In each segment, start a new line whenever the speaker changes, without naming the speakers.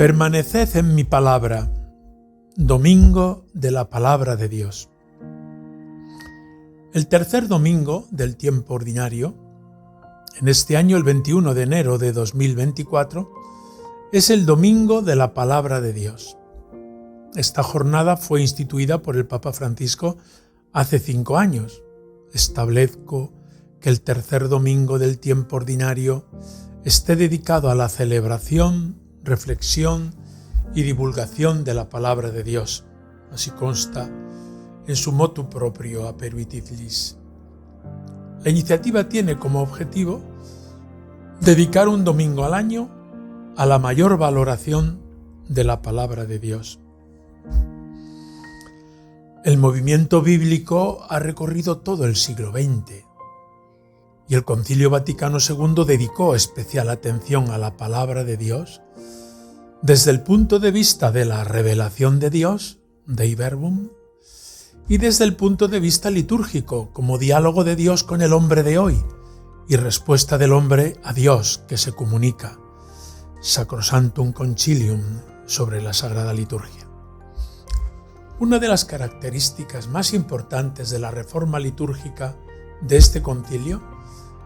Permaneced en mi palabra. Domingo de la palabra de Dios. El tercer domingo del tiempo ordinario, en este año el 21 de enero de 2024, es el domingo de la palabra de Dios. Esta jornada fue instituida por el Papa Francisco hace 5 años. Establezco que el tercer domingo del tiempo ordinario esté dedicado a la celebración, reflexión y divulgación de la palabra de Dios. Así consta en su motu proprio Aperuit Lis. La iniciativa tiene como objetivo dedicar un domingo al año a la mayor valoración de la palabra de Dios. El movimiento bíblico ha recorrido todo el siglo XX y el Concilio Vaticano II dedicó especial atención a la palabra de Dios desde el punto de vista de la revelación de Dios, Dei Verbum, y desde el punto de vista litúrgico, como diálogo de Dios con el hombre de hoy y respuesta del hombre a Dios que se comunica, Sacrosanctum Concilium, sobre la Sagrada Liturgia. Una de las características más importantes de la reforma litúrgica de este concilio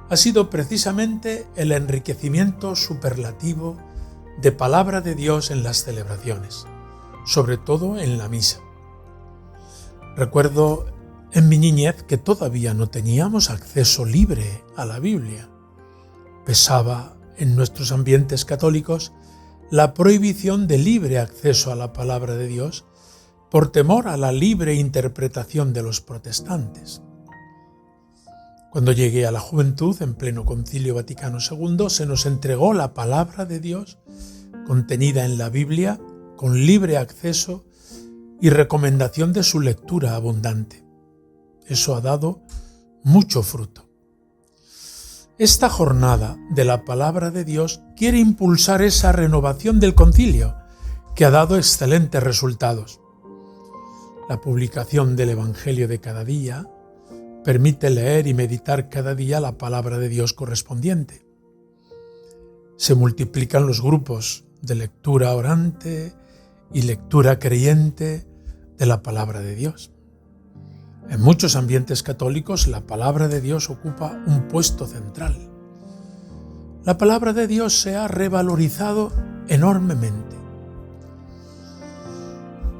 ha sido precisamente el enriquecimiento superlativo de palabra de Dios en las celebraciones, sobre todo en la misa. Recuerdo en mi niñez que todavía no teníamos acceso libre a la Biblia. Pesaba en nuestros ambientes católicos la prohibición de libre acceso a la palabra de Dios por temor a la libre interpretación de los protestantes. Cuando llegué a la juventud, en pleno Concilio Vaticano II, se nos entregó la palabra de Dios contenida en la Biblia con libre acceso y recomendación de su lectura abundante. Eso ha dado mucho fruto. Esta jornada de la palabra de Dios quiere impulsar esa renovación del concilio, que ha dado excelentes resultados. La publicación del Evangelio de cada día permite leer y meditar cada día la palabra de Dios correspondiente. Se multiplican los grupos de lectura orante y lectura creyente de la palabra de Dios. En muchos ambientes católicos la palabra de Dios ocupa un puesto central. La palabra de Dios se ha revalorizado enormemente.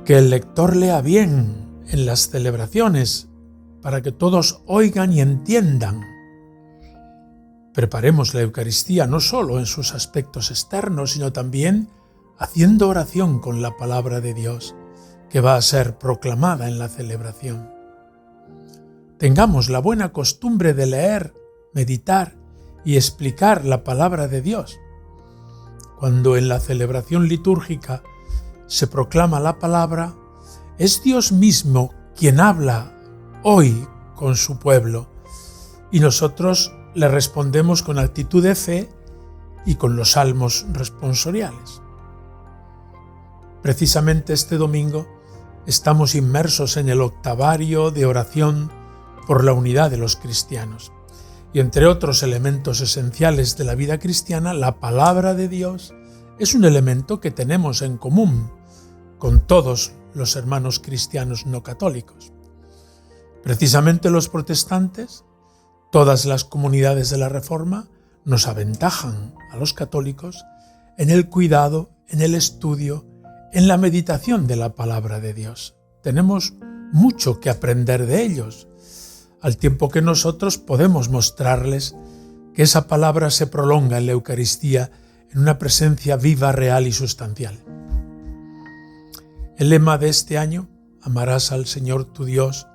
Que el lector lea bien en las celebraciones para que todos oigan y entiendan. Preparemos la Eucaristía no solo en sus aspectos externos, sino también haciendo oración con la palabra de Dios, que va a ser proclamada en la celebración. Tengamos la buena costumbre de leer, meditar y explicar la palabra de Dios. Cuando en la celebración litúrgica se proclama la palabra, es Dios mismo quien habla hoy con su pueblo, y nosotros le respondemos con actitud de fe y con los salmos responsoriales. Precisamente este domingo estamos inmersos en el octavario de oración por la unidad de los cristianos, y entre otros elementos esenciales de la vida cristiana, la palabra de Dios es un elemento que tenemos en común con todos los hermanos cristianos no católicos. Precisamente los protestantes, todas las comunidades de la Reforma, nos aventajan a los católicos en el cuidado, en el estudio, en la meditación de la palabra de Dios. Tenemos mucho que aprender de ellos, al tiempo que nosotros podemos mostrarles que esa palabra se prolonga en la Eucaristía en una presencia viva, real y sustancial. El lema de este año, amarás al Señor tu Dios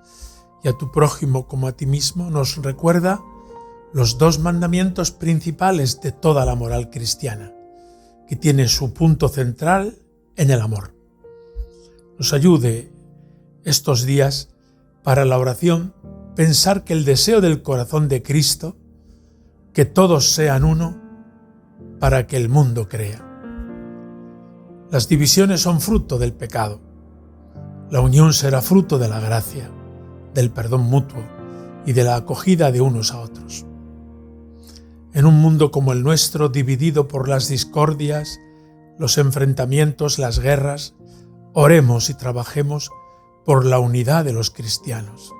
y a tu prójimo como a ti mismo, nos recuerda los 2 mandamientos principales de toda la moral cristiana, que tiene su punto central en el amor. Nos ayude estos días para la oración pensar que el deseo del corazón de Cristo, que todos sean uno, para que el mundo crea. Las divisiones son fruto del pecado. La unión será fruto de la gracia, del perdón mutuo y de la acogida de unos a otros. En un mundo como el nuestro, dividido por las discordias, los enfrentamientos, las guerras, oremos y trabajemos por la unidad de los cristianos,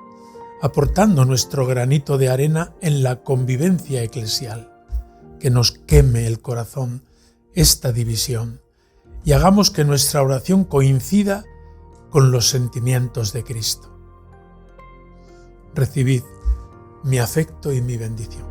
aportando nuestro granito de arena en la convivencia eclesial, que nos queme el corazón esta división y hagamos que nuestra oración coincida con los sentimientos de Cristo. Recibid mi afecto y mi bendición.